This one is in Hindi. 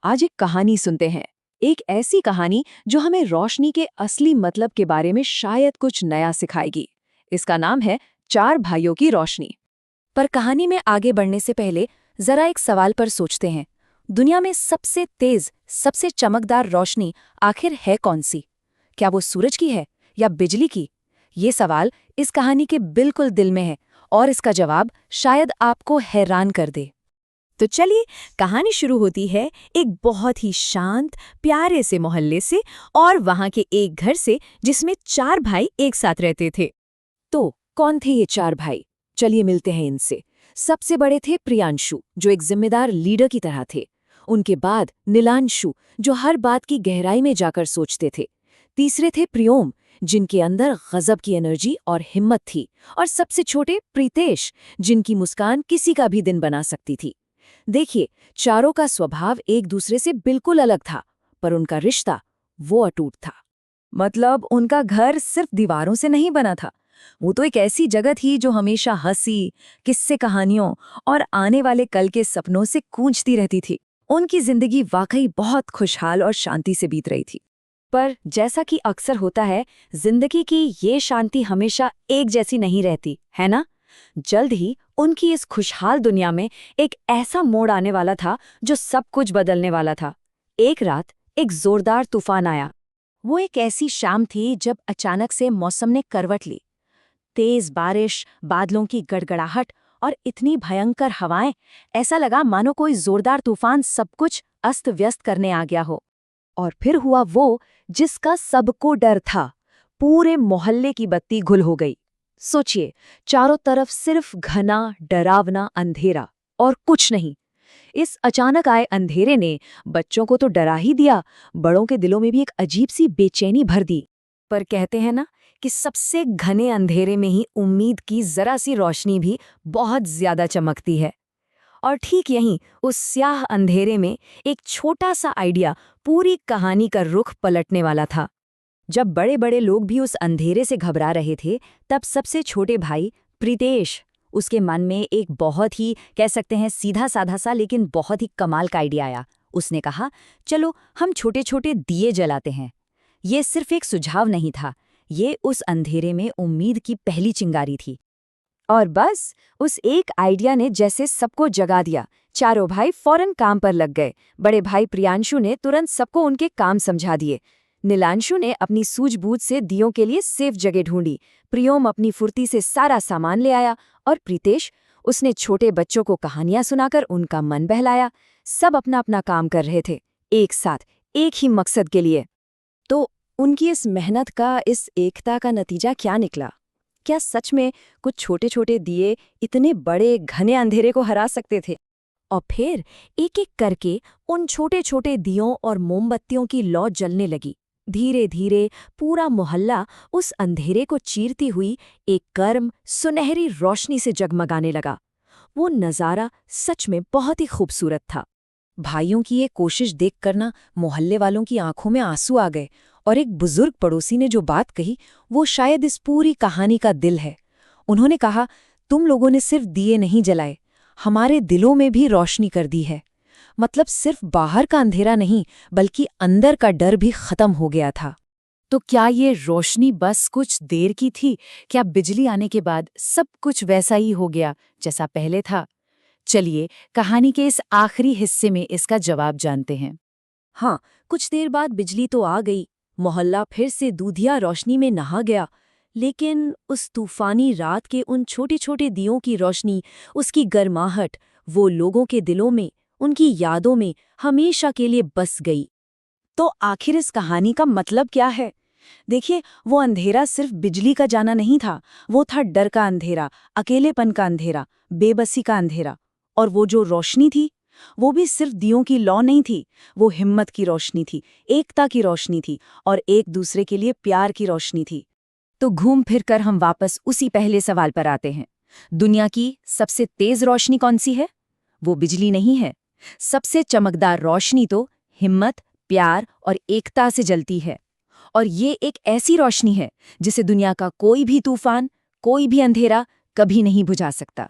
आज एक कहानी सुनते हैं। एक ऐसी कहानी जो हमें रोशनी के असली मतलब के बारे में शायद कुछ नया सिखाएगी। इसका नाम है चार भाइयों की रोशनी। पर कहानी में आगे बढ़ने से पहले जरा एक सवाल पर सोचते हैं। दुनिया में सबसे तेज, सबसे चमकदार रोशनी आखिर है कौन सी? क्या वो सूरज की है या बिजली की? ये सवाल इस कहानी के बिल्कुल दिल में है और इसका जवाब शायद आपको हैरान कर दे। तो चलिए, कहानी शुरू होती है एक बहुत ही शांत, प्यारे से मोहल्ले से और वहां के एक घर से जिसमें चार भाई एक साथ रहते थे। तो कौन थे ये चार भाई? चलिए मिलते हैं इनसे। सबसे बड़े थे प्रियांशु, जो एक जिम्मेदार लीडर की तरह थे। उनके बाद नीलांशु, जो हर बात की गहराई में जाकर सोचते थे। तीसरे थे प्रियोम, जिनके अंदर गजब की एनर्जी और हिम्मत थी। और सबसे छोटे प्रीतेश, जिनकी मुस्कान किसी का भी दिन बना सकती थी। देखिए, चारों का स्वभाव एक दूसरे से बिल्कुल अलग था, पर उनका रिश्ता वो अटूट था। मतलब उनका घर सिर्फ दीवारों से नहीं बना था, वो तो एक ऐसी जगह थी जो हमेशा हंसी, किस्से, कहानियों और आने वाले कल के सपनों से गूंजती रहती थी। उनकी जिंदगी वाकई बहुत खुशहाल और शांति से बीत रही थी। पर जैसा कि अक्सर होता है, जिंदगी की ये शांति हमेशा एक जैसी नहीं रहती, है ना? जल्द ही उनकी इस खुशहाल दुनिया में एक ऐसा मोड़ आने वाला था जो सब कुछ बदलने वाला था। एक रात एक जोरदार तूफान आया। वो एक ऐसी शाम थी जब अचानक से मौसम ने करवट ली। तेज बारिश, बादलों की गड़गड़ाहट और इतनी भयंकर हवाएं, ऐसा लगा मानो कोई जोरदार तूफान सब कुछ अस्त व्यस्त करने आ गया हो। और फिर हुआ वो जिसका सबको डर था। पूरे मोहल्ले की बत्ती गुल हो गई। सोचिए, चारों तरफ सिर्फ घना, डरावना अंधेरा और कुछ नहीं। इस अचानक आए अंधेरे ने बच्चों को तो डरा ही दिया, बड़ों के दिलों में भी एक अजीब सी बेचैनी भर दी। पर कहते हैं ना कि सबसे घने अंधेरे में ही उम्मीद की जरा सी रोशनी भी बहुत ज्यादा चमकती है। और ठीक यहीं उस स्याह अंधेरे में एक छोटा सा आइडिया पूरी कहानी का रुख पलटने वाला था। जब बड़े बड़े लोग भी उस अंधेरे से घबरा रहे थे, तब सबसे छोटे भाई प्रीतेश, उसके मन में एक बहुत ही, कह सकते हैं, सीधा साधा सा लेकिन बहुत ही कमाल का आइडिया आया। उसने कहा, चलो हम छोटे छोटे दिए जलाते हैं। ये सिर्फ एक सुझाव नहीं था, ये उस अंधेरे में उम्मीद की पहली चिंगारी थी। और बस उस एक आइडिया ने जैसे सबको जगा दिया। चारों भाई फौरन काम पर लग गए। बड़े भाई प्रियांशु ने तुरंत सबको उनके काम समझा दिए। नीलांशु ने अपनी सूझबूझ से दियों के लिए सेफ जगह ढूंढी। प्रियोम अपनी फुर्ती से सारा सामान ले आया और प्रीतेश, उसने छोटे बच्चों को कहानियां सुनाकर उनका मन बहलाया। सब अपना अपना काम कर रहे थे, एक साथ, एक ही मकसद के लिए। तो उनकी इस मेहनत का, इस एकता का नतीजा क्या निकला? क्या सच में कुछ छोटे छोटे दिए इतने बड़े घने अंधेरे को हरा सकते थे? और फिर एक एक करके उन छोटे छोटे दियों और मोमबत्तियों की लौ जलने लगी। धीरे धीरे पूरा मोहल्ला उस अंधेरे को चीरती हुई एक गर्म, सुनहरी रोशनी से जगमगाने लगा। वो नज़ारा सच में बहुत ही खूबसूरत था। भाइयों की ये कोशिश देखकर ना मोहल्ले वालों की आंखों में आंसू आ गए। और एक बुजुर्ग पड़ोसी ने जो बात कही, वो शायद इस पूरी कहानी का दिल है। उन्होंने कहा, तुम लोगों ने सिर्फ दिए नहीं जलाए, हमारे दिलों में भी रोशनी कर दी है। मतलब सिर्फ बाहर का अंधेरा नहीं, बल्कि अंदर का डर भी खत्म हो गया था। तो क्या ये रोशनी बस कुछ देर की थी? क्या बिजली आने के बाद सब कुछ वैसा ही हो गया जैसा पहले था? चलिए, कहानी के इस आखिरी हिस्से में इसका जवाब जानते हैं। हाँ, कुछ देर बाद बिजली तो आ गई, मोहल्ला फिर से दूधिया रोशनी में नहा गया। लेकिन उस तूफानी रात के उन छोटे छोटे दियों की रोशनी, उसकी गर्माहट, वो लोगों के दिलों में, उनकी यादों में हमेशा के लिए बस गई। तो आखिर इस कहानी का मतलब क्या है? देखिए, वो अंधेरा सिर्फ बिजली का जाना नहीं था, वो था डर का अंधेरा, अकेलेपन का अंधेरा, बेबसी का अंधेरा। और वो जो रोशनी थी, वो भी सिर्फ दियों की लौ नहीं थी, वो हिम्मत की रोशनी थी, एकता की रोशनी थी और एक दूसरे के लिए प्यार की रोशनी थी। तो घूम फिर कर हम वापस उसी पहले सवाल पर आते हैं। दुनिया की सबसे तेज रोशनी कौन सी है? वो बिजली नहीं है। सबसे चमकदार रोशनी तो हिम्मत, प्यार और एकता से जलती है। और ये एक ऐसी रोशनी है जिसे दुनिया का कोई भी तूफान, कोई भी अंधेरा कभी नहीं बुझा सकता।